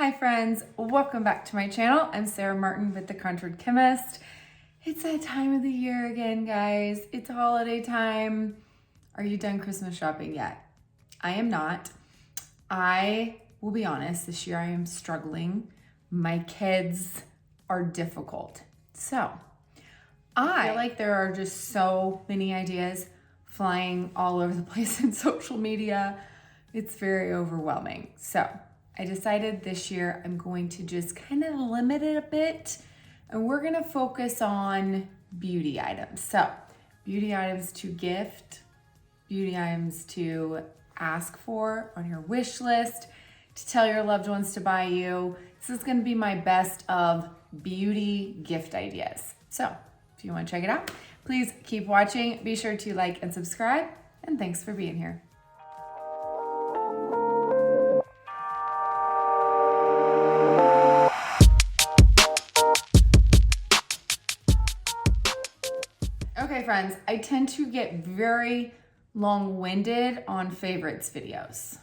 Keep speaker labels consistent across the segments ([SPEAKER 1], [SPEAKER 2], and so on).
[SPEAKER 1] Hi friends, welcome back to my channel. I'm Sarah Martin with The Contoured Chemist. It's that time of the year again, guys. It's holiday time. Are you done Christmas shopping yet? I am not. I will be honest, this year I am struggling. My kids are difficult. So I feel like there are just so many ideas flying all over the place in social media. It's very overwhelming. So I decided this year I'm going to just kind of limit it a bit, and we're gonna focus on beauty items. So beauty items to gift, beauty items to ask for on your wish list, to tell your loved ones to buy you. This is gonna be my best of beauty gift ideas. So if you wanna check it out, please keep watching. Be sure to like and subscribe, and thanks for being here. Okay friends, I tend to get very long-winded on favorites videos.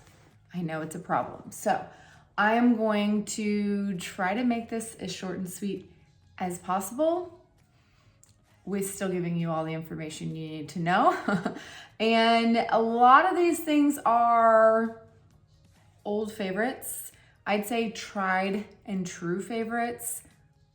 [SPEAKER 1] I know it's a problem. So I am going to try to make this as short and sweet as possible with still giving you all the information you need to know. And a lot of these things are old favorites. I'd say tried and true favorites,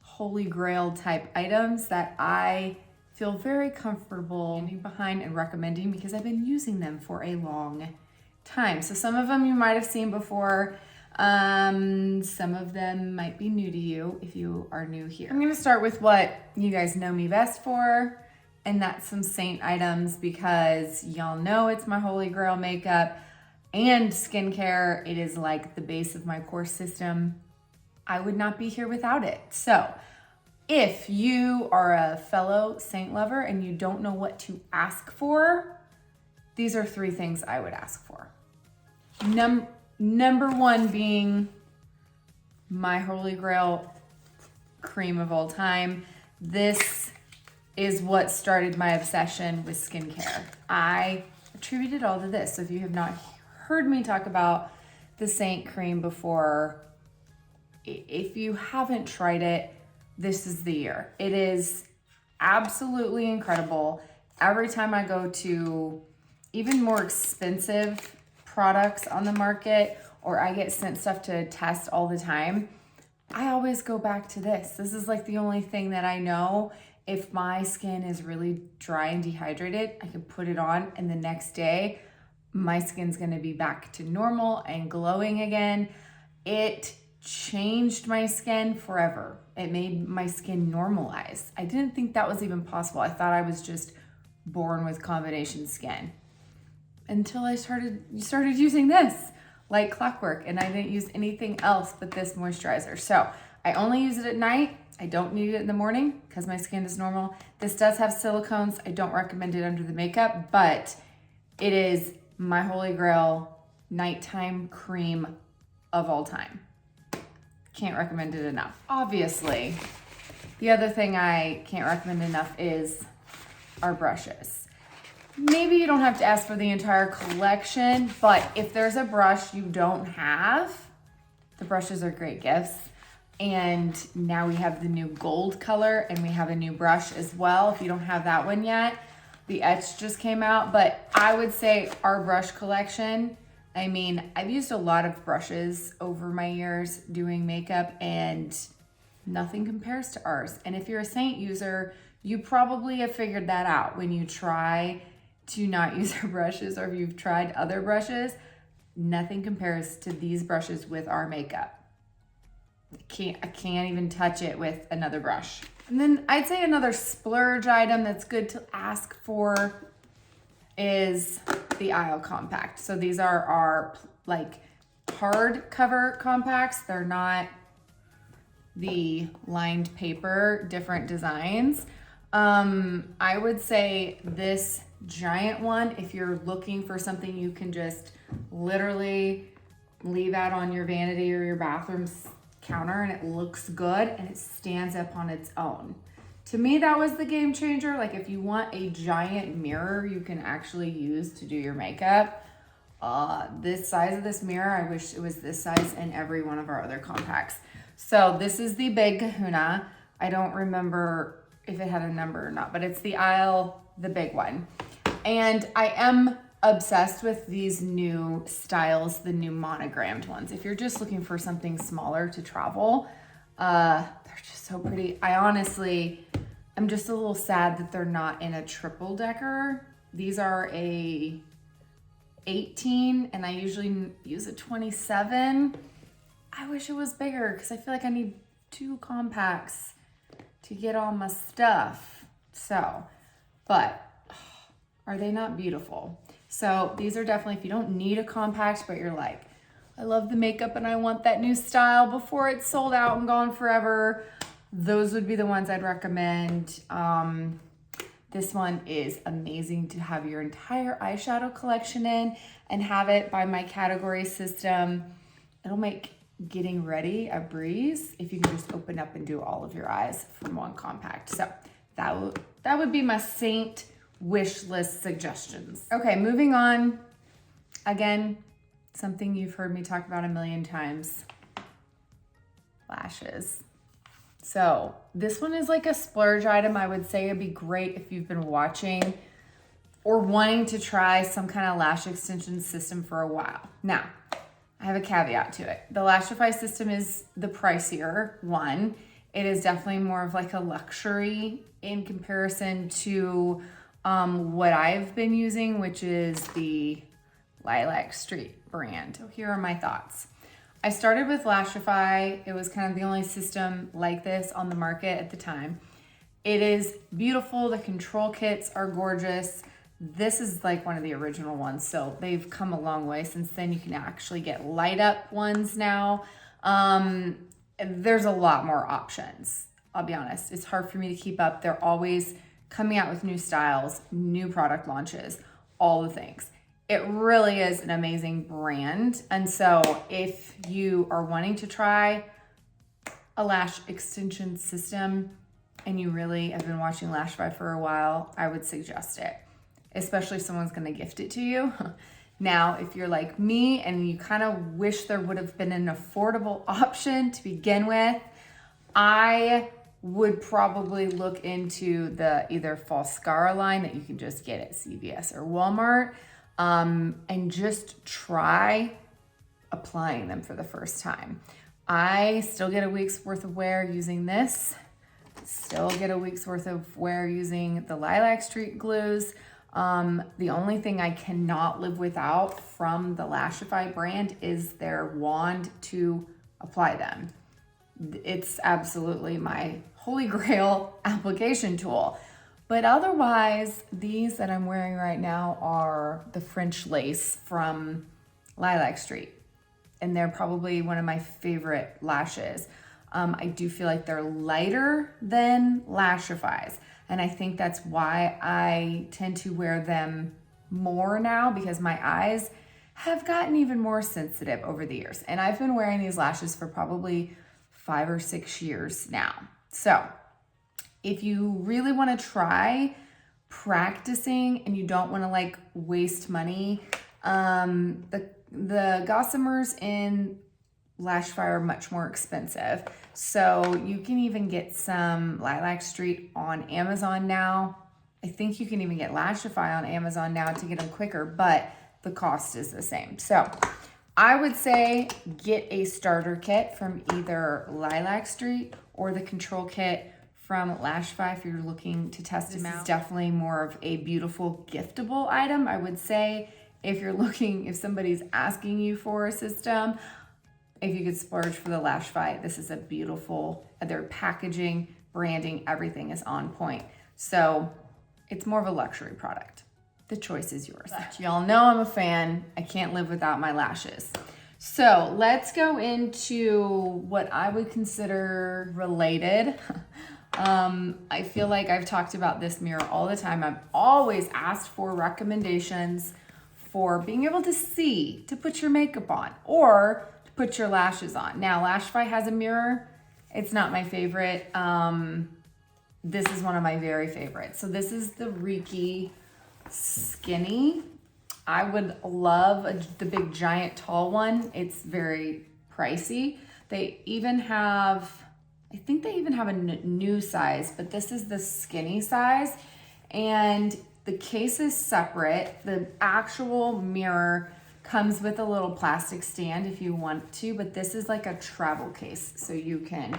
[SPEAKER 1] holy grail type items that I feel very comfortable standing behind and recommending because I've been using them for a long time. So some of them you might have seen before. Some of them might be new to you if you are new here. I'm gonna start with what you guys know me best for, and that's some Seint items because y'all know it's my holy grail makeup and skincare. It is like the base of my core system. I would not be here without it. So if you are a fellow Seint lover and you don't know what to ask for, these are three things I would ask for. Number one being my holy grail cream of all time. This is what started my obsession with skincare. I attribute it all to this. So if you have not heard me talk about the Seint cream before, if you haven't tried it, this is the year. It is absolutely incredible. Every time I go to even more expensive products on the market, or I get sent stuff to test all the time, I always go back to this. This is like the only thing that I know. If my skin is really dry and dehydrated, I can put it on and the next day, my skin's gonna be back to normal and glowing again. It changed my skin forever. It made my skin normalize. I didn't think that was even possible. I thought I was just born with combination skin until I started using this like clockwork, and I didn't use anything else but this moisturizer. So I only use it at night. I don't need it in the morning because my skin is normal. This does have silicones. I don't recommend it under the makeup, but it is my holy grail nighttime cream of all time. Can't recommend it enough. Obviously, the other thing I can't recommend enough is our brushes. Maybe you don't have to ask for the entire collection, but if there's a brush you don't have, the brushes are great gifts. And now we have the new gold color, and we have a new brush as well. If you don't have that one yet, the Etch just came out, but I would say our brush collection, I mean, I've used a lot of brushes over my years doing makeup, and nothing compares to ours. And if you're a Seint user, you probably have figured that out when you try to not use our brushes, or if you've tried other brushes, nothing compares to these brushes with our makeup. I can't even touch it with another brush. And then I'd say another splurge item that's good to ask for is the Aisle Compact. So these are our like hardcover compacts. They're not the lined paper, different designs. I would say this giant one, if you're looking for something you can just literally leave out on your vanity or your bathroom counter and it looks good and it stands up on its own. To me, that was the game changer. Like if you want a giant mirror you can actually use to do your makeup, This size of this mirror, I wish it was this size in every one of our other compacts. So this is the big kahuna. I don't remember if it had a number or not, but it's the Isle, the big one. And I am obsessed with these new styles, the new monogrammed ones. If you're just looking for something smaller to travel, they're just so pretty. I'm just a little sad that they're not in a triple decker. These are a 18 and I usually use a 27. I wish it was bigger because I feel like I need 2 compacts to get all my stuff. So, but are they not beautiful? So these are definitely, if you don't need a compact, but you're like, I love the makeup and I want that new style before it's sold out and gone forever, those would be the ones I'd recommend. This one is amazing to have your entire eyeshadow collection in and have it by my category system. It'll make getting ready a breeze if you can just open up and do all of your eyes from one compact. So that would be my Seint wish list suggestions. Okay, moving on. Again, something you've heard me talk about a million times, lashes. So this one is like a splurge item. I would say it'd be great if you've been watching or wanting to try some kind of lash extension system for a while. Now, I have a caveat to it. The Lashify system is the pricier one. It is definitely more of like a luxury in comparison to what I've been using, which is the Lilac Street brand. So here are my thoughts. I started with Lashify. It was kind of the only system like this on the market at the time. It is beautiful. The control kits are gorgeous. This is like one of the original ones, so they've come a long way since then. You can actually get light up ones now. There's a lot more options. I'll be honest, it's hard for me to keep up. They're always coming out with new styles, new product launches, all the things. It really is an amazing brand. And so if you are wanting to try a lash extension system and you really have been watching Lashify for a while, I would suggest it, especially if someone's gonna gift it to you. Now, if you're like me and you kind of wish there would have been an affordable option to begin with, I would probably look into the either Falscara line that you can just get at CVS or Walmart, and just try applying them for the first time. I still get a week's worth of wear using this, still get a week's worth of wear using the Lilac Street glues. The only thing I cannot live without from the Lashify brand is their wand to apply them. It's absolutely my holy grail application tool. But otherwise, these that I'm wearing right now are the French lace from Lilac Street. And they're probably one of my favorite lashes. I do feel like they're lighter than Lashify's. And I think that's why I tend to wear them more now, because my eyes have gotten even more sensitive over the years. And I've been wearing these lashes for probably 5 or 6 years now. So if you really want to try practicing and you don't want to like waste money, the Gossamers in Lashify are much more expensive. So you can even get some Lilac Street on Amazon now. I think you can even get Lashify on Amazon now to get them quicker, but the cost is the same. So I would say get a starter kit from either Lilac Street or the control kit from Lashify if you're looking to test them out. This is definitely more of a beautiful giftable item. I would say if somebody's asking you for a system, if you could splurge for the Lashify, this is a beautiful, their packaging, branding, everything is on point. So it's more of a luxury product. The choice is yours. But y'all know I'm a fan. I can't live without my lashes. So let's go into what I would consider related. I feel like I've talked about this mirror all the time. I've always asked for recommendations for being able to see, to put your makeup on, or to put your lashes on. Now, Lashify has a mirror. It's not my favorite. This is one of my very favorites. So this is the Reiki Skinny. I would love the big giant tall one. It's very pricey. They even have, I think they even have a new size, but this is the skinny size. And the case is separate. The actual mirror comes with a little plastic stand if you want to, but this is like a travel case. So you can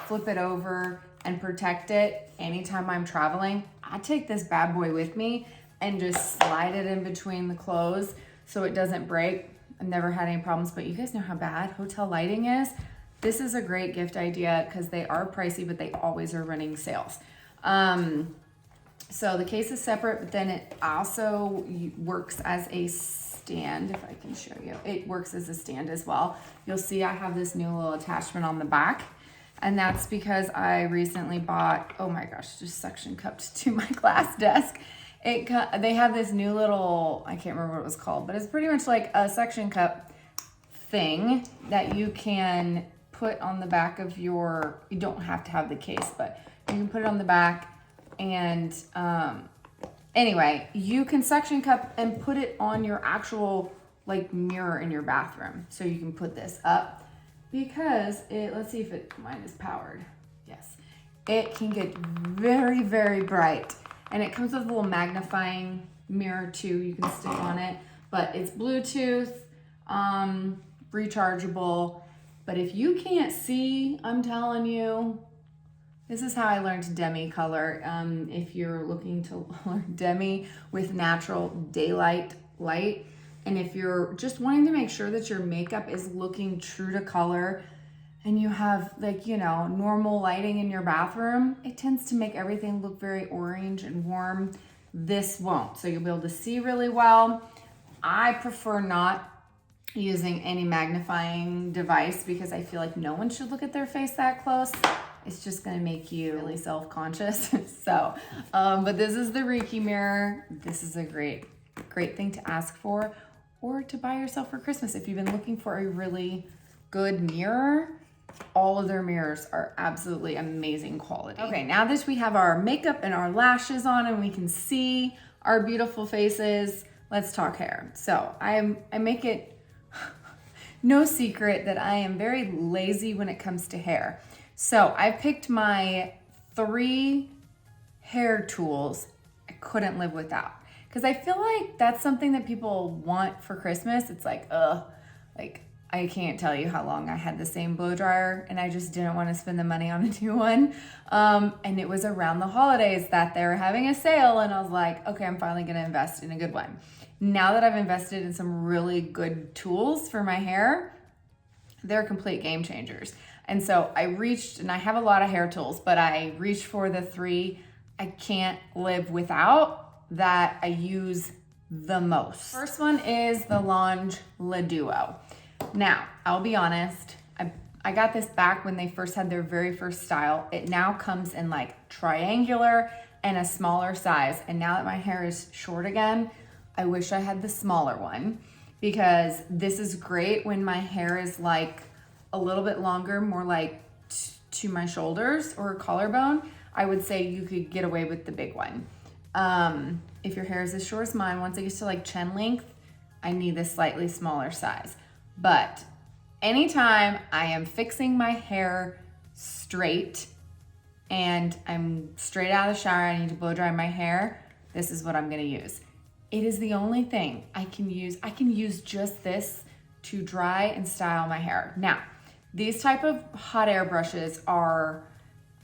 [SPEAKER 1] flip it over and protect it anytime I'm traveling. I take this bad boy with me and just slide it in between the clothes so it doesn't break. I've never had any problems, but you guys know how bad hotel lighting is. This is a great gift idea because they are pricey, but they always are running sales. So the case is separate, but then it also works as a stand. If I can show you, it works as a stand as well. You'll see I have this new little attachment on the back, and that's because I recently bought, oh my gosh, just suction cupped to my glass desk. They have this new little, I can't remember what it was called, but it's pretty much like a suction cup thing that you can put on the back of your, you don't have to have the case, but you can put it on the back. And anyway, you can suction cup and put it on your actual like mirror in your bathroom. So you can put this up because let's see if mine is powered. Yes, it can get very, very bright. And it comes with a little magnifying mirror too. You can stick on it, but it's Bluetooth, rechargeable. But if you can't see, I'm telling you, this is how I learned Demi Colour. If you're looking to learn Demi with natural daylight light, and if you're just wanting to make sure that your makeup is looking true to color, and you have like, you know, normal lighting in your bathroom, it tends to make everything look very orange and warm. This won't. So you'll be able to see really well. I prefer not using any magnifying device because I feel like no one should look at their face that close. It's just gonna make you really self-conscious. So, but this is the Reiki mirror. This is a great thing to ask for or to buy yourself for Christmas. If you've been looking for a really good mirror, all of their mirrors are absolutely amazing quality. Okay, now that we have our makeup and our lashes on and we can see our beautiful faces, let's talk hair. So I make it no secret that I am very lazy when it comes to hair. So I picked my 3 hair tools I couldn't live without. Because I feel like that's something that people want for Christmas. It's like, like I can't tell you how long I had the same blow dryer and I just didn't want to spend the money on a new one. And it was around the holidays that they were having a sale and I was like, okay, I'm finally going to invest in a good one. Now that I've invested in some really good tools for my hair, they're complete game changers. And so I reached, and I have a lot of hair tools, but I reached for the 3 I can't live without that I use the most. First one is the Lash Le Duo. Now, I'll be honest, I got this back when they first had their very first style. It now comes in like triangular and a smaller size. And now that my hair is short again, I wish I had the smaller one because this is great when my hair is like a little bit longer, more like to my shoulders or collarbone. I would say you could get away with the big one. If your hair is as short as mine, once it gets to like chin length, I need this slightly smaller size. But anytime I am fixing my hair straight and I'm straight out of the shower, I need to blow dry my hair, this is what I'm gonna use. It is the only thing I can use. I can use just this to dry and style my hair. Now, these type of hot air brushes are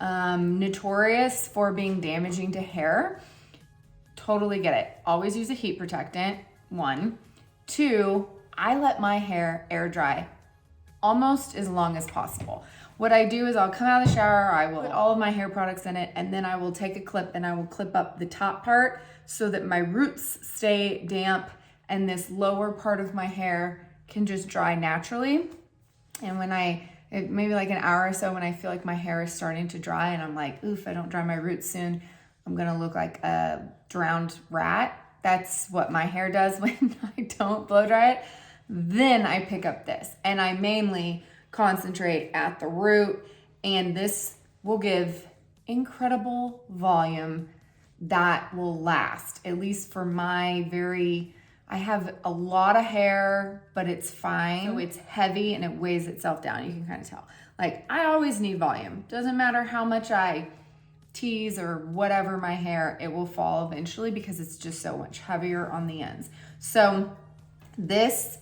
[SPEAKER 1] notorious for being damaging to hair. Totally get it. Always use a heat protectant, 1. 2, I let my hair air dry almost as long as possible. What I do is I'll come out of the shower, I will put all of my hair products in it, and then I will take a clip and I will clip up the top part so that my roots stay damp and this lower part of my hair can just dry naturally. And when maybe like an hour or so when I feel like my hair is starting to dry and I'm like, oof, I don't dry my roots soon, I'm gonna look like a drowned rat. That's what my hair does when I don't blow dry it. Then I pick up this and I mainly concentrate at the root, and this will give incredible volume that will last, at least for my very I have a lot of hair, but it's fine. So it's heavy and it weighs itself down. You can kind of tell. Like, I always need volume. Doesn't matter how much I tease or whatever my hair, it will fall eventually because it's just so much heavier on the ends. So this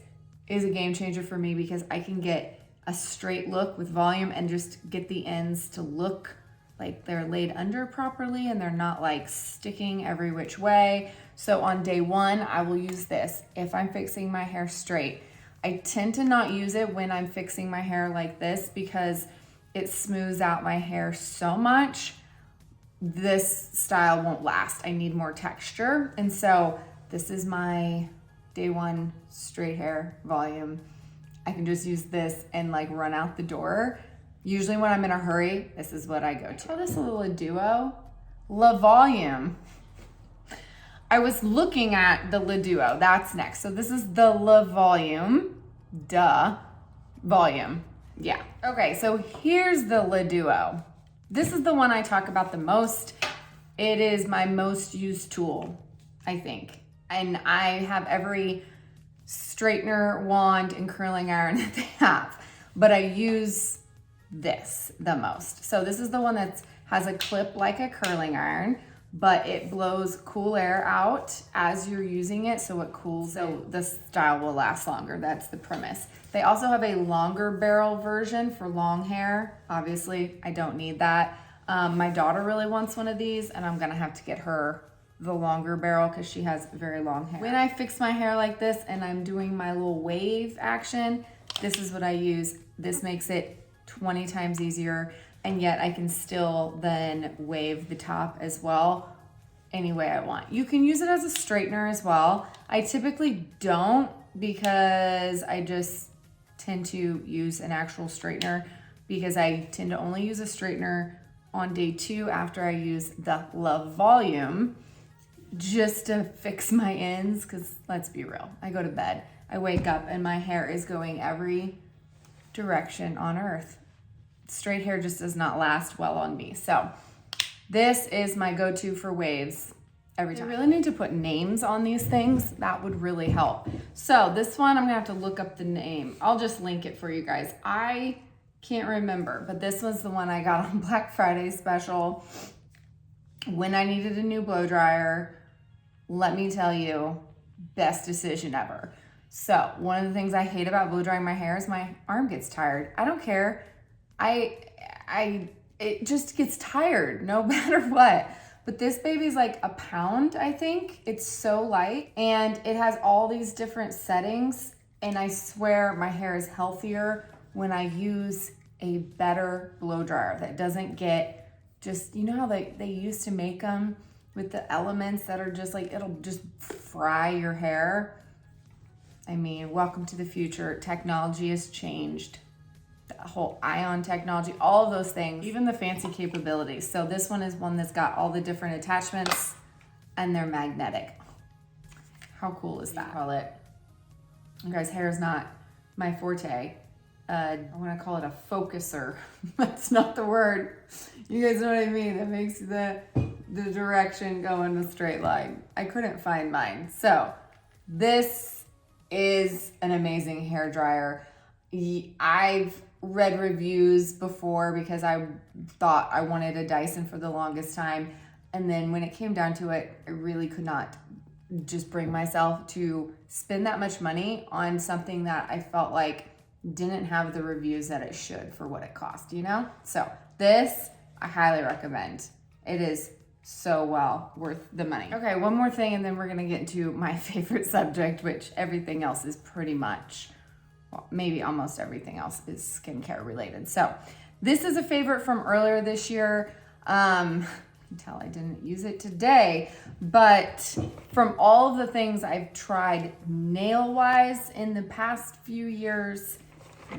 [SPEAKER 1] is a game changer for me because I can get a straight look with volume and just get the ends to look like they're laid under properly and they're not like sticking every which way. So on day one, I will use this if I'm fixing my hair straight. I tend to not use it when I'm fixing my hair like this because it smooths out my hair so much. This style won't last. I need more texture. And so this is my day one straight hair volume. I can just use this and like run out the door. Usually when I'm in a hurry, this is what I go to. Oh, this is a little duo. La Volume. I was looking at the La Duo. That's next. So this is the La Volume. Duh. Volume. Yeah. Okay, so here's the La Duo. This is the one I talk about the most. It is my most used tool, I think. And I have every straightener, wand, and curling iron that they have. But I use this the most. So this is the one that has a clip like a curling iron, but it blows cool air out as you're using it, so it cools, so the style will last longer. That's the premise. They also have a longer barrel version for long hair. Obviously, I don't need that. My daughter really wants one of these, and I'm gonna have to get her the longer barrel because she has very long hair. When I fix my hair like this and I'm doing my little wave action, this is what I use. This makes it 20 times easier, and yet I can still then wave the top as well any way I want. You can use it as a straightener as well. I typically don't because I just tend to use an actual straightener because I tend to only use a straightener on day 2 after I use the La Volume just to fix my ends because let's be real, I go to bed, I wake up and my hair is going every direction on earth. Straight hair just does not last well on me. So this is my go-to for waves every time. I really need to put names on these things. That would really help. So this one, I'm gonna have to look up the name. I'll just link it for you guys. I can't remember, but this was the one I got on Black Friday special when I needed a new blow dryer. Let me tell you, best decision ever. So one of the things I hate about blow drying my hair is my arm gets tired. I don't care. It just gets tired no matter what. But this baby's like a pound, I think. It's so light and it has all these different settings. And I swear my hair is healthier when I use a better blow dryer that doesn't get just, you know how they used to make them with the elements that are just like, it'll just fry your hair. I mean, welcome to the future. Technology has changed. The whole ion technology, all of those things, even the fancy capabilities. So this one is one that's got all the different attachments and they're magnetic. How cool is that? I call it, you guys, hair is not my forte. I want to call it a focuser. That's not the word. You guys know what I mean? That makes the direction go in a straight line. I couldn't find mine. So this is an amazing hair dryer. I've read reviews before because I thought I wanted a Dyson for the longest time. And then when it came down to it, I really could not just bring myself to spend that much money on something that I felt like didn't have the reviews that it should for what it cost, you know? So this, I highly recommend. It is so well worth the money. Okay, one more thing and then we're gonna get into my favorite subject, which everything else is pretty much, well, maybe almost everything else is skincare related. So this is a favorite from earlier this year. You can tell I didn't use it today, but from all of the things I've tried nail-wise in the past few years,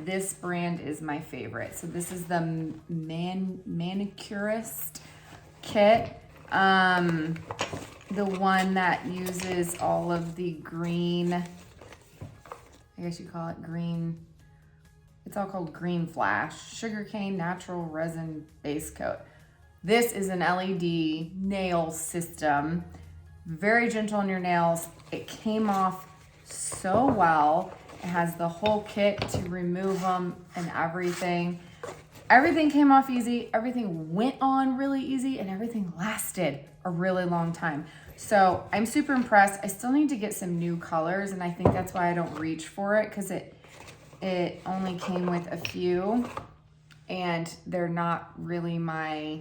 [SPEAKER 1] this brand is my favorite. So this is the Manicurist kit. The one that uses all of the green, I guess you call it green, it's all called Green Flash, sugarcane natural resin base coat. This is an LED nail system, very gentle on your nails. It came off so well. It has the whole kit to remove them and everything. Everything came off easy, everything went on really easy, and everything lasted a really long time. So I'm super impressed. I still need to get some new colors, and I think that's why I don't reach for it, because it only came with a few, and they're not really my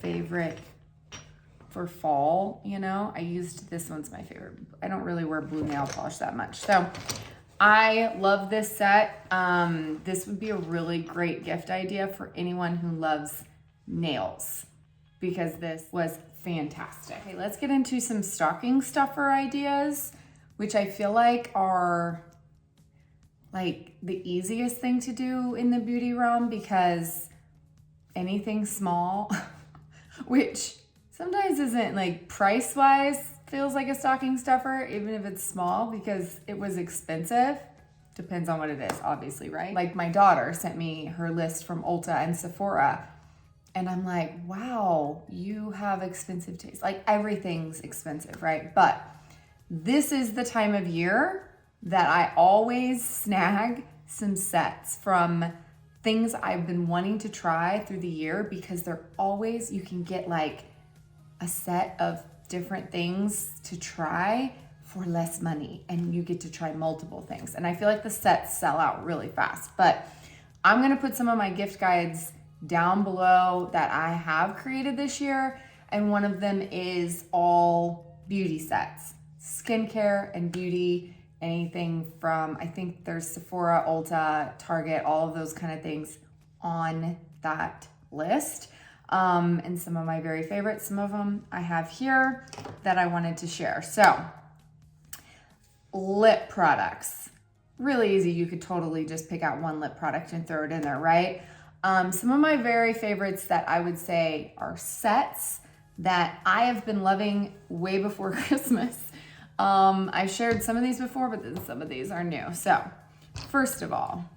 [SPEAKER 1] favorite for fall, you know. This one's my favorite. I don't really wear blue nail polish that much. So I love this set. This would be a really great gift idea for anyone who loves nails, because this was fantastic. Okay, let's get into some stocking stuffer ideas, which I feel like are like the easiest thing to do in the beauty realm, because anything small, which sometimes isn't like price wise feels like a stocking stuffer, even if it's small, because it was expensive. Depends on what it is, obviously, right? Like my daughter sent me her list from Ulta and Sephora, and I'm like, wow, you have expensive taste. Like everything's expensive, right? But this is the time of year that I always snag some sets from things I've been wanting to try through the year, because they're always, you can get like a set of different things to try for less money, and you get to try multiple things. And I feel like the sets sell out really fast, but I'm gonna put some of my gift guides down below that I have created this year. And one of them is all beauty sets, skincare and beauty, anything from, I think there's Sephora, Ulta, Target, all of those kind of things on that list. And some of my very favorites, some of them I have here that I wanted to share. So lip products, really easy. You could totally just pick out one lip product and throw it in there, right? Some of my very favorites that I would say are sets that I have been loving way before Christmas. I've shared some of these before, but then some of these are new. So first of all,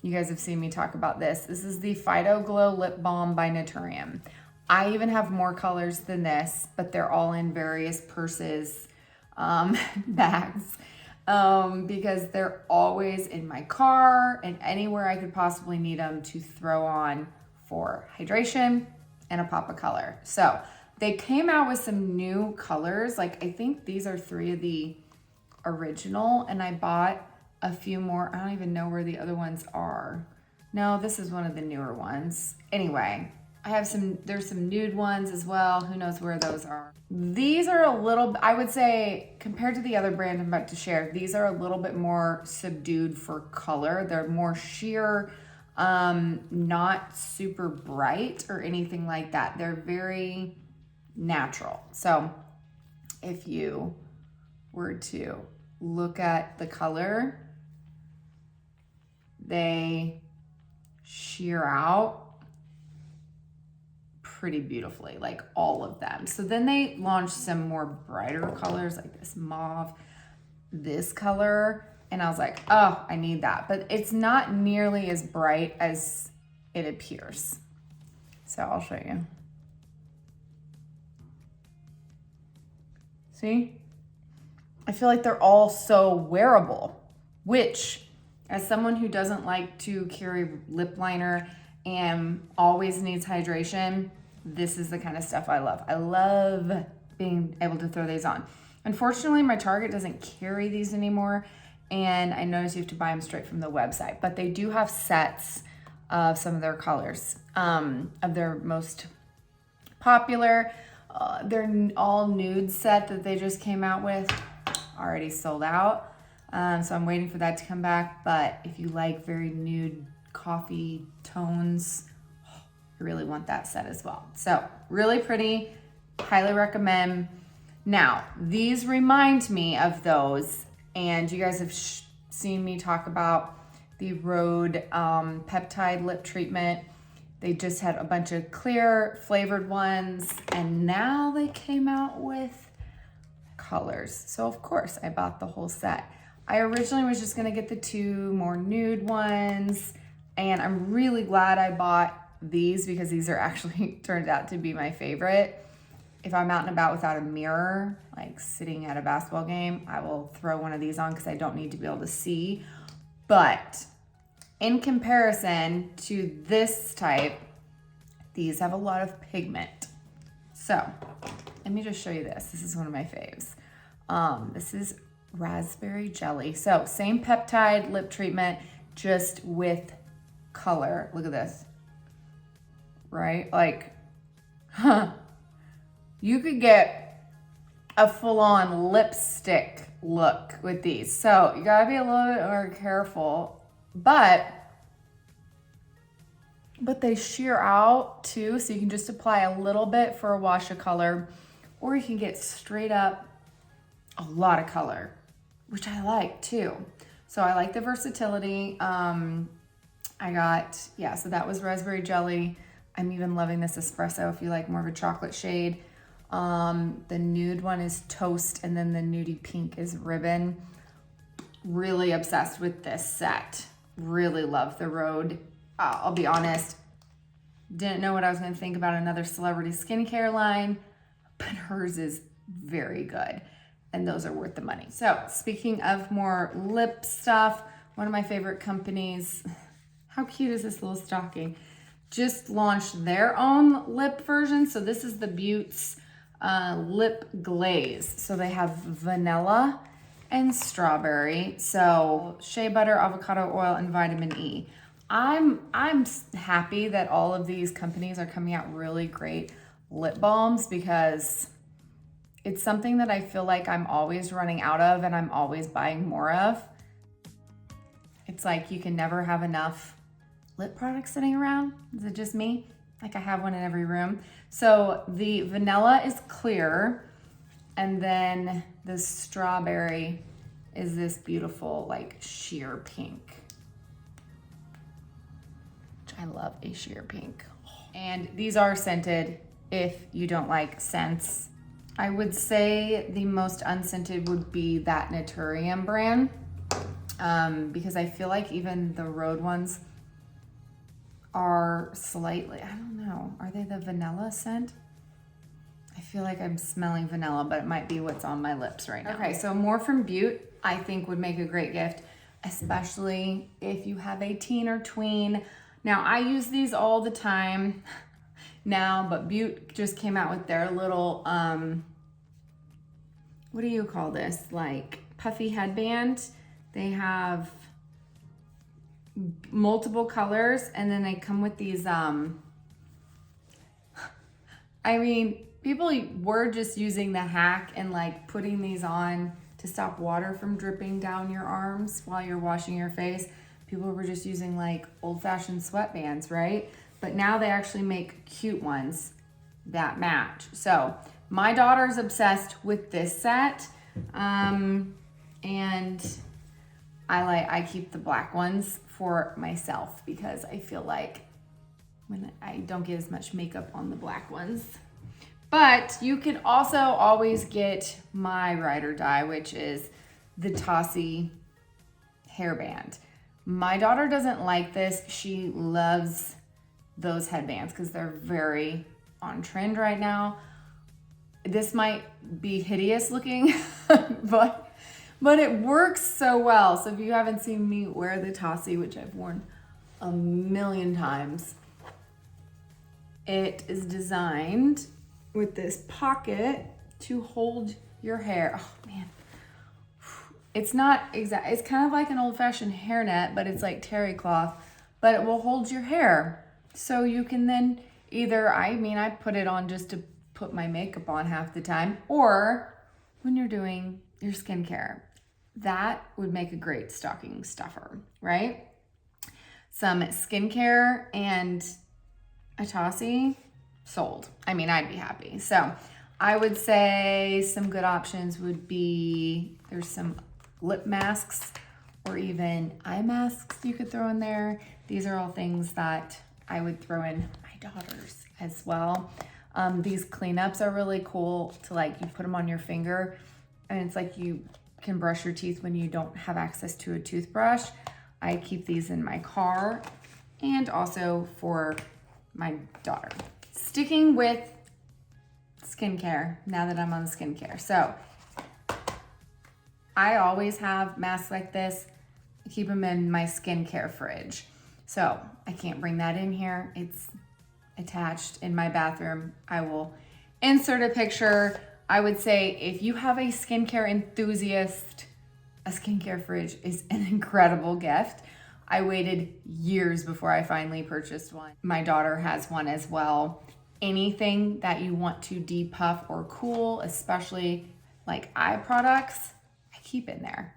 [SPEAKER 1] you guys have seen me talk about this. This is the Fido Glow Lip Balm by Naturium. I even have more colors than this, but they're all in various purses, bags, because they're always in my car and anywhere I could possibly need them to throw on for hydration and a pop of color. So they came out with some new colors. Like I think these are 3 of the original, and I bought a few more. I don't even know where the other ones are. No, this is one of the newer ones. Anyway, I have there's some nude ones as well. Who knows where those are. These are a little, I would say, compared to the other brand I'm about to share, these are a little bit more subdued for color. They're more sheer, not super bright or anything like that. They're very natural. So if you were to look at the color, they sheer out pretty beautifully, like all of them. So then they launched some more brighter colors, like this mauve, this color, and I was like, oh, I need that. But it's not nearly as bright as it appears. So I'll show you. See? I feel like they're all so wearable, which, as someone who doesn't like to carry lip liner and always needs hydration, this is the kind of stuff I love. I love being able to throw these on. Unfortunately, my Target doesn't carry these anymore, and I noticed you have to buy them straight from the website, but they do have sets of some of their colors, of their most popular. Their all nude set that they just came out with already sold out. So I'm waiting for that to come back. But if you like very nude coffee tones, I really want that set as well. So really pretty, highly recommend. Now, these remind me of those, and you guys have seen me talk about the Rhode peptide lip treatment. They just had a bunch of clear flavored ones, and now they came out with colors. So of course I bought the whole set. I originally was just gonna get the 2 more nude ones, and I'm really glad I bought these because these are actually turned out to be my favorite. if I'm out and about without a mirror, like sitting at a basketball game, I will throw one of these on because I don't need to be able to see. But in comparison to this type, these have a lot of pigment. So let me just show you this. This is one of my faves. This is raspberry jelly. So same peptide lip treatment, just with color. Look at this, right? Like, you could get a full-on lipstick look with these. So you gotta be a little bit more careful, but they sheer out too, so you can just apply a little bit for a wash of color, or you can get straight up a lot of color, which I like too. So I like the versatility. I got, yeah, so that was raspberry jelly. I'm even loving this espresso if you like more of a chocolate shade. The nude one is toast, and then the nudie pink is ribbon. Really obsessed with this set. Really love the Rhode. I'll be honest, didn't know what I was going to think about another celebrity skincare line, but hers is very good, and those are worth the money. So speaking of more lip stuff, one of my favorite companies, how cute is this little stocking? Just launched their own lip version. So this is the Butte's lip glaze. So they have vanilla and strawberry. So shea butter, avocado oil, and vitamin E. I'm happy that all of these companies are coming out really great lip balms, because it's something that I feel like I'm always running out of and I'm always buying more of. It's like you can never have enough lip products sitting around. Is it just me? Like I have one in every room. So the vanilla is clear, and then the strawberry is this beautiful like sheer pink. I love a sheer pink. And these are scented if you don't like scents. I would say the most unscented would be that Naturium brand, because I feel like even the Rhode ones are slightly, I don't know, are they the vanilla scent? I feel like I'm smelling vanilla, but it might be what's on my lips right now. Okay, so more from Butte I think would make a great gift, especially if you have a teen or tween. Now, I use these all the time now, but Butte just came out with their little, what do you call this? Like puffy headband. They have multiple colors, and then they come with these, I mean, people were just using the hack and like putting these on to stop water from dripping down your arms while you're washing your face. People were just using like old-fashioned sweatbands, right? But now they actually make cute ones that match. So my daughter's obsessed with this set. And I keep the black ones for myself because I feel like when I don't get as much makeup on the black ones. But you can also always get my ride or die, which is the Tossie hairband. My daughter doesn't like this. She loves those headbands because they're very on trend right now. This might be hideous looking, but it works so well. So if you haven't seen me wear the Tossie, which I've worn a million times, it is designed with this pocket to hold your hair. Oh man. It's not exact. It's kind of like an old-fashioned hairnet, but it's like terry cloth, but it will hold your hair. So you can then either, I put it on just to put my makeup on half the time, or when you're doing your skincare. That would make a great stocking stuffer, right? Some skincare and a Tossie, sold. I'd be happy. So I would say some good options would be, there's some lip masks or even eye masks you could throw in there. These are all things that I would throw in my daughter's as well. These cleanups are really cool to you put them on your finger, and it's like you can brush your teeth when you don't have access to a toothbrush. I keep these in my car and also for my daughter. Sticking with skincare now that I'm on skincare. So I always have masks like this. I keep them in my skincare fridge. So I can't bring that in here. It's attached in my bathroom. I will insert a picture. I would say if you have a skincare enthusiast, a skincare fridge is an incredible gift. I waited years before I finally purchased one. My daughter has one as well. Anything that you want to depuff or cool, especially like eye products, I keep in there.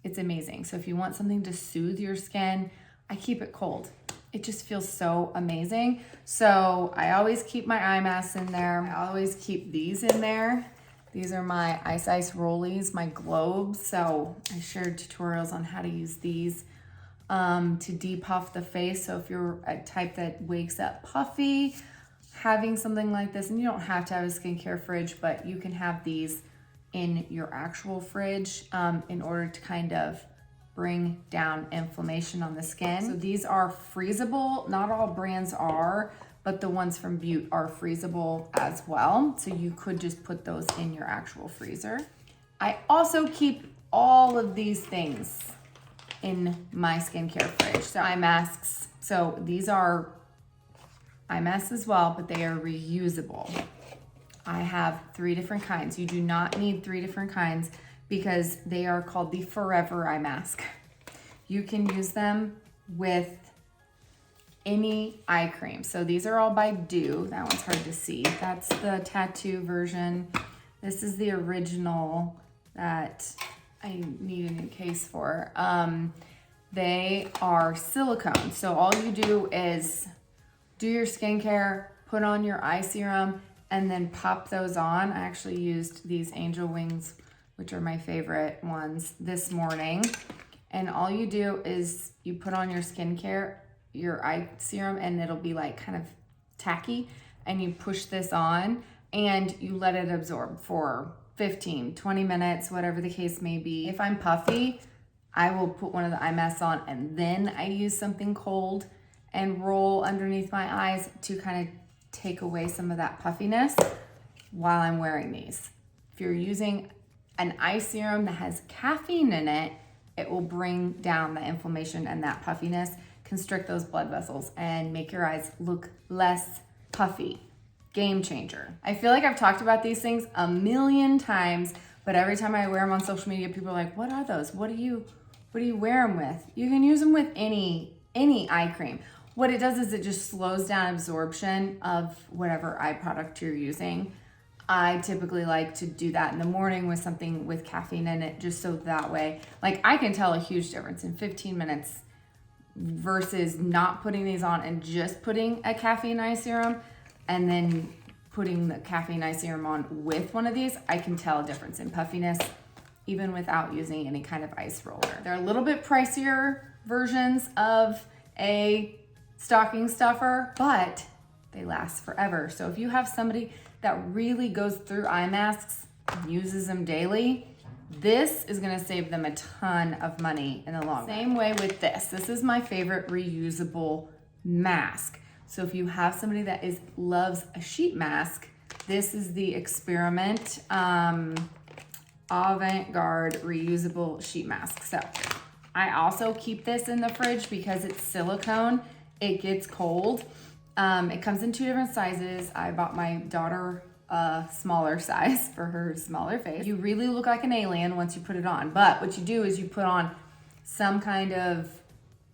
[SPEAKER 1] It's amazing. So if you want something to soothe your skin, I keep it cold. It just feels so amazing. So I always keep my eye masks in there. I always keep these in there. These are my Ice Rollies, my globes. So I shared tutorials on how to use these to depuff the face. So if you're a type that wakes up puffy, having something like this, and you don't have to have a skincare fridge, but you can have these in your actual fridge in order to kind of bring down inflammation on the skin. So these are freezable. Not all brands are, but the ones from Butte are freezable as well. So you could just put those in your actual freezer. I also keep all of these things in my skincare fridge. So eye masks. So these are eye masks as well, but they are reusable. I have 3 different kinds. You do not need 3 different kinds because they are called the Forever Eye Mask. You can use them with any eye cream. So these are all by Dew. That one's hard to see. That's the tattoo version. This is the original that I need a new case for. They are silicone. So all you do is do your skincare, put on your eye serum, and then pop those on. I actually used these angel wings, which are my favorite ones, this morning. And all you do is you put on your skincare, your eye serum, and it'll be like kind of tacky. And you push this on and you let it absorb for 15, 20 minutes, whatever the case may be. If I'm puffy, I will put one of the eye masks on and then I use something cold and roll underneath my eyes to kind of take away some of that puffiness while I'm wearing these. If you're using an eye serum that has caffeine in it, it will bring down the inflammation and that puffiness, constrict those blood vessels, and make your eyes look less puffy. Game changer. I feel like I've talked about these things a million times, but every time I wear them on social media, people are like, what are those? What do you wear them with? You can use them with any eye cream. What it does is it just slows down absorption of whatever eye product you're using. I typically like to do that in the morning with something with caffeine in it, just so that way, like I can tell a huge difference in 15 minutes versus not putting these on and just putting a caffeine eye serum and then putting the caffeine eye serum on with one of these. I can tell a difference in puffiness even without using any kind of ice roller. They're a little bit pricier versions of a stocking stuffer, but they last forever. So if you have somebody that really goes through eye masks, uses them daily, this is gonna save them a ton of money in the long run. Same way with this. This is my favorite reusable mask. So if you have somebody that loves a sheet mask, this is the Experiment Avant-Garde reusable sheet mask. So I also keep this in the fridge because it's silicone. It gets cold. It comes in 2 different sizes. I bought my daughter a smaller size for her smaller face. You really look like an alien once you put it on. But what you do is you put on some kind of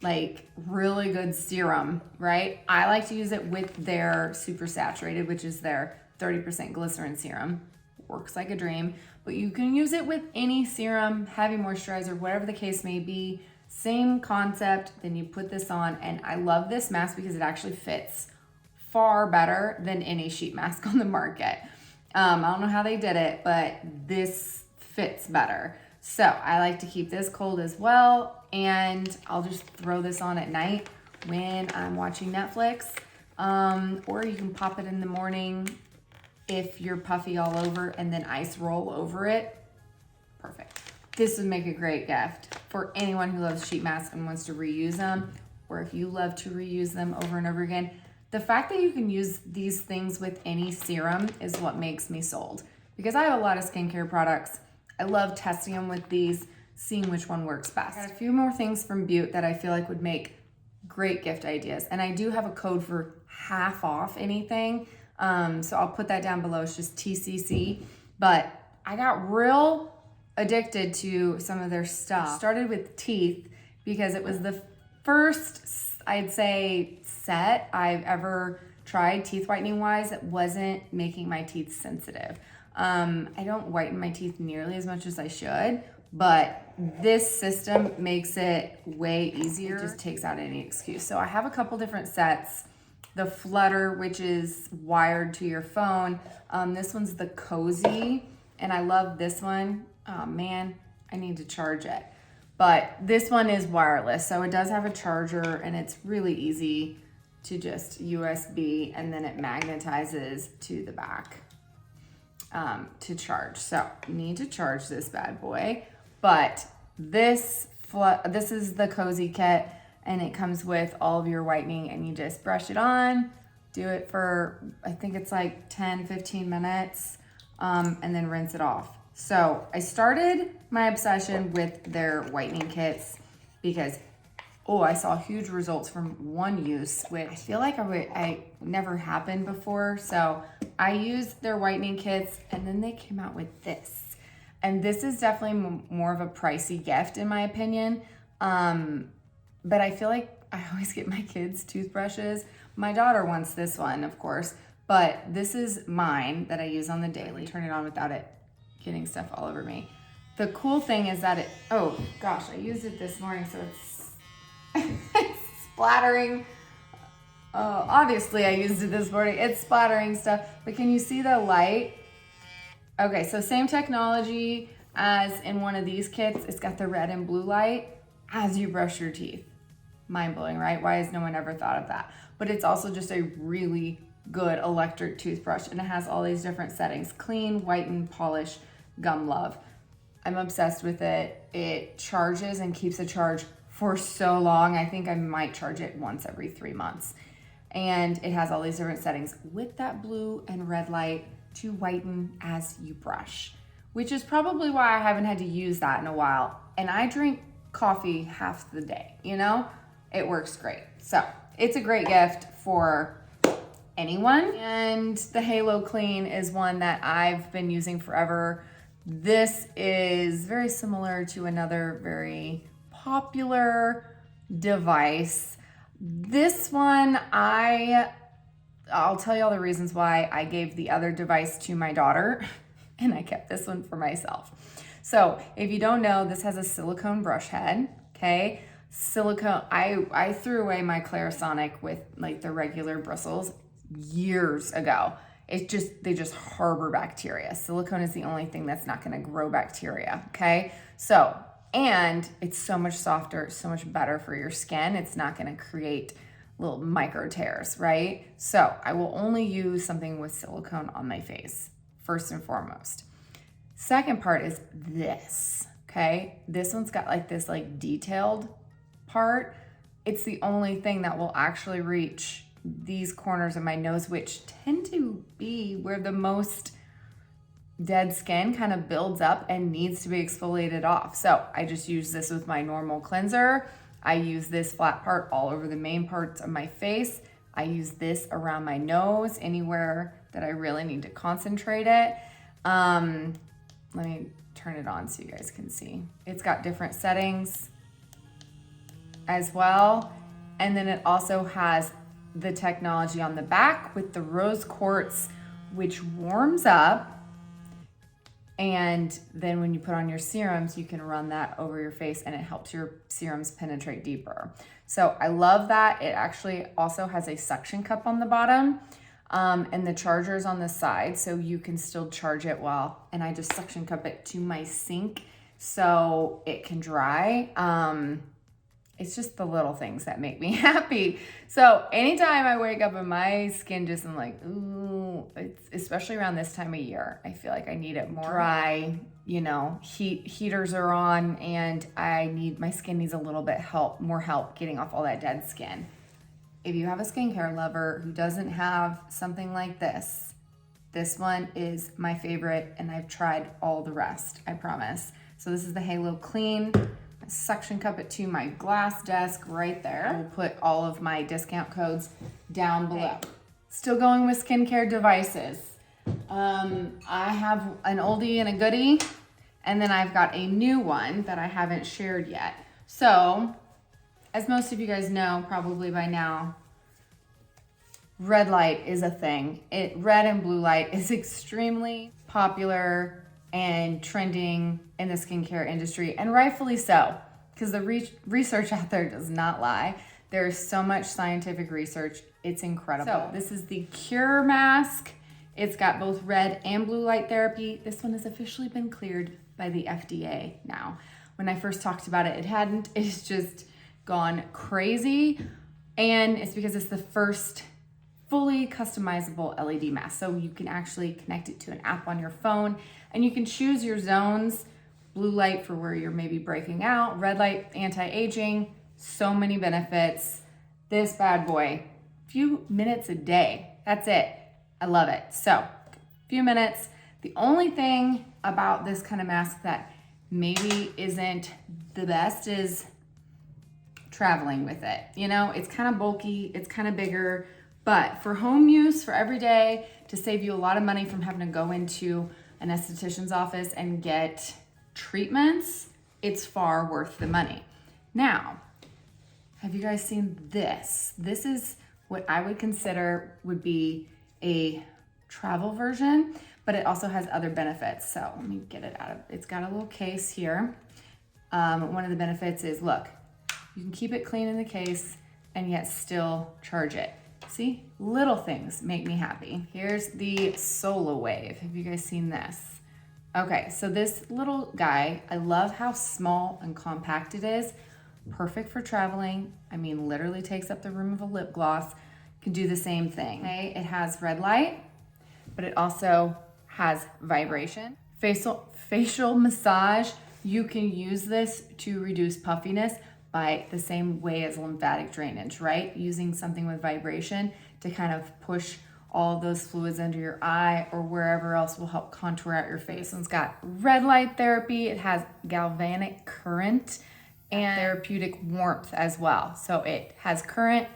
[SPEAKER 1] like really good serum, right? I like to use it with their super saturated, which is their 30% glycerin serum. Works like a dream. But you can use it with any serum, heavy moisturizer, whatever the case may be. Same concept. Then you put this on, and I love this mask because it actually fits far better than any sheet mask on the market. I don't know how they did it, but this fits better. So I like to keep this cold as well, and I'll just throw this on at night when I'm watching Netflix, or you can pop it in the morning if you're puffy all over and then ice roll over it. Perfect. This would make a great gift for anyone who loves sheet masks and wants to reuse them, or if you love to reuse them over and over again. The fact that you can use these things with any serum is what makes me sold. Because I have a lot of skincare products. I love testing them with these, seeing which one works best. I got a few more things from Butte that I feel like would make great gift ideas. And I do have a code for half off anything. So I'll put that down below. It's just TCC. But I got real addicted to some of their stuff. Started with teeth because it was the first, I'd say, set I've ever tried teeth whitening wise that wasn't making my teeth sensitive. I don't whiten my teeth nearly as much as I should, but this system makes it way easier. It just takes out any excuse. So I have a couple different sets. The Flutter, which is wired to your phone. This one's the Cozy, and I love this one. Oh man, I need to charge it. But this one is wireless, so it does have a charger, and it's really easy to just USB, and then it magnetizes to the back to charge. So you need to charge this bad boy. But this is the Cozy kit, and it comes with all of your whitening, and you just brush it on, do it for, I think it's like 10-15 minutes, and then rinse it off. So I started my obsession with their whitening kits because, I saw huge results from one use, which I feel like I never happened before. So I used their whitening kits, and then they came out with this. And this is definitely more of a pricey gift in my opinion. But I feel like I always get my kids toothbrushes. My daughter wants this one, of course, but this is mine that I use on the daily. Turn it on without it getting stuff all over me. The cool thing is that oh gosh, I used it this morning, so it's it's splattering. Obviously I used it this morning. It's splattering stuff, but can you see the light? Okay, so same technology as in one of these kits. It's got the red and blue light as you brush your teeth. Mind blowing, right? Why has no one ever thought of that? But it's also just a really good electric toothbrush, and it has all these different settings: clean, whiten, polish, gum love. I'm obsessed with it. It charges and keeps a charge for so long. I think I might charge it once every 3 months. And it has all these different settings with that blue and red light to whiten as you brush, which is probably why I haven't had to use that in a while. And I drink coffee half the day, you know? It works great. So it's a great gift for anyone. And the Halo Clean is one that I've been using forever. This is very similar to another very popular device. This one, I'll tell you all the reasons why I gave the other device to my daughter and I kept this one for myself. So if you don't know, this has a silicone brush head, okay? Silicone, I threw away my Clarisonic with like the regular bristles years ago. They just harbor bacteria. Silicone is the only thing that's not gonna grow bacteria, okay? So, and it's so much softer, so much better for your skin. It's not gonna create little micro tears, right? So I will only use something with silicone on my face, first and foremost. Second part is this, okay? This one's got like this like detailed part. It's the only thing that will actually reach these corners of my nose, which tend to be where the most dead skin kind of builds up and needs to be exfoliated off. So I just use this with my normal cleanser. I use this flat part all over the main parts of my face. I use this around my nose, anywhere that I really need to concentrate it. Let me turn it on so you guys can see. It's got different settings as well. And then it also has the technology on the back with the rose quartz, which warms up. And then when you put on your serums, you can run that over your face and it helps your serums penetrate deeper. So I love that. It actually also has a suction cup on the bottom and the charger's on the side, so you can still charge it well. And I just suction cup it to my sink so it can dry. It's just the little things that make me happy. So anytime I wake up and my skin just, I'm like, ooh, it's, especially around this time of year, I feel like I need it more dry, you know, heaters are on and my skin needs a little bit more help getting off all that dead skin. if you have a skincare lover who doesn't have something like this one is my favorite, and I've tried all the rest, I promise. So this is the Halo Clean. I suction cup it to my glass desk right there. I will put all of my discount codes down below. Still going with skincare devices. I have an oldie and a goodie, and then I've got a new one that I haven't shared yet. So, as most of you guys know, probably by now, red light is a thing. Red and blue light is extremely popular and trending in the skincare industry, and rightfully so, because the research out there does not lie. There's so much scientific research, it's incredible. So this is the Cure Mask. It's got both red and blue light therapy. This one has officially been cleared by the FDA now. When I first talked about it, it hadn't. It's just gone crazy, and it's because it's the first fully customizable LED mask. So you can actually connect it to an app on your phone, and you can choose your zones. Blue light for where you're maybe breaking out, red light, anti-aging, so many benefits. This bad boy, few minutes a day, that's it. I love it. So, few minutes. The only thing about this kind of mask that maybe isn't the best is traveling with it. You know, it's kind of bulky, it's kind of bigger, but for home use, for every day, to save you a lot of money from having to go into an esthetician's office and get treatments, it's far worth the money. Now, have you guys seen this? This is what I would consider would be a travel version, but it also has other benefits. So let me get it out of, it's got a little case here. One of the benefits is, look, you can keep it clean in the case and yet still charge it. See, little things make me happy. Here's the Solar Wave. Have you guys seen this? Okay, so this little guy, I love how small and compact it is. Perfect for traveling. I mean, literally takes up the room of a lip gloss. Can do the same thing. Okay, it has red light, but it also has vibration. Facial massage, you can use this to reduce puffiness by the same way as lymphatic drainage, right? Using something with vibration to kind of push all of those fluids under your eye or wherever else will help contour out your face. And it's got red light therapy, it has galvanic current and therapeutic warmth as well. So it has current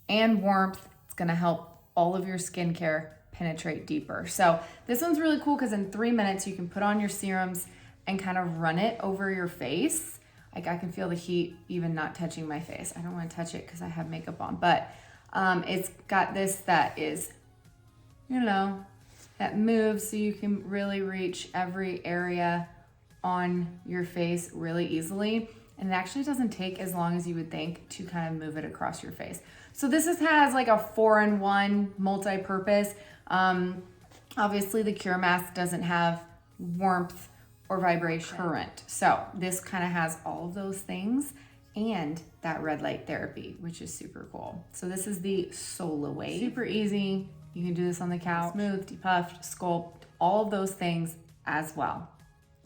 [SPEAKER 1] and warmth. It's gonna help all of your skincare penetrate deeper. So this one's really cool because in 3 minutes you can put on your serums and kind of run it over your face. Like I can feel the heat even not touching my face. I don't want to touch it because I have makeup on, but it's got this that is, you know, that moves so you can really reach every area on your face really easily. And it actually doesn't take as long as you would think to kind of move it across your face. So this has like a 4-in-1 multi-purpose. Obviously the Cure Mask doesn't have warmth or vibration current. So this kind of has all of those things and that red light therapy, which is super cool. So this is the Solar Wave. Super easy. You can do this on the couch. Smooth, depuffed, sculpt, all of those things as well.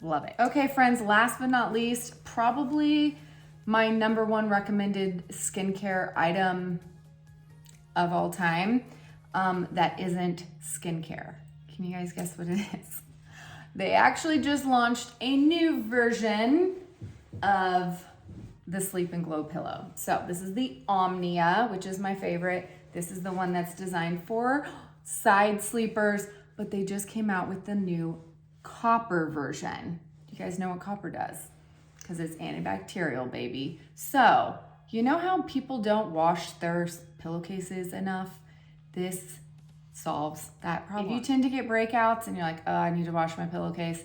[SPEAKER 1] Love it. Okay, friends, last but not least, probably my #1 recommended skincare item of all time that isn't skincare. Can you guys guess what it is? They actually just launched a new version of the Sleep and Glow pillow. So this is the Omnia, which is my favorite. This is the one that's designed for side sleepers, but they just came out with the new copper version. Do you guys know what copper does? Because it's antibacterial, baby. So, you know how people don't wash their pillowcases enough? This solves that problem. If you tend to get breakouts and you're like, oh, I need to wash my pillowcase,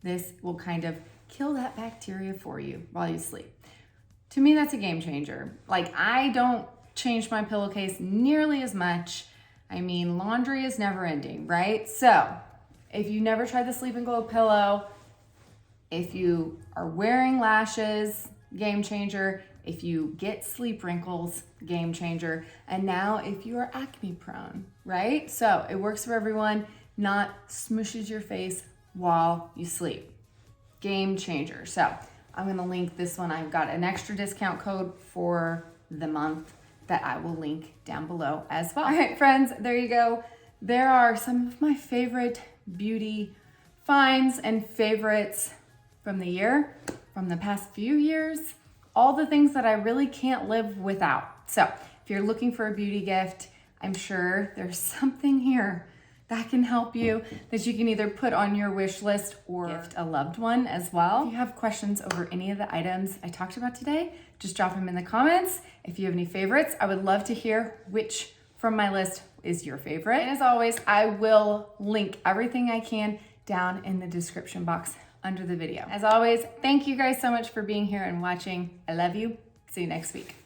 [SPEAKER 1] this will kind of kill that bacteria for you while you sleep. To me, that's a game changer. Like, I don't change my pillowcase nearly as much. I mean, laundry is never ending, right? So if you never tried the Sleep and Glow pillow, if you are wearing lashes, game changer. If you get sleep wrinkles, game changer. And now if you are acne prone, right? So it works for everyone, not smushes your face while you sleep. Game changer. So I'm gonna link this one. I've got an extra discount code for the month that I will link down below as well. All right, friends, there you go. There are some of my favorite beauty finds and favorites from the year, from the past few years, all the things that I really can't live without. So if you're looking for a beauty gift, I'm sure there's something here that can help you, that you can either put on your wish list or gift a loved one as well. If you have questions over any of the items I talked about today, just drop them in the comments. If you have any favorites, I would love to hear which from my list is your favorite. And as always, I will link everything I can down in the description box under the video. As always, thank you guys so much for being here and watching. I love you. See you next week.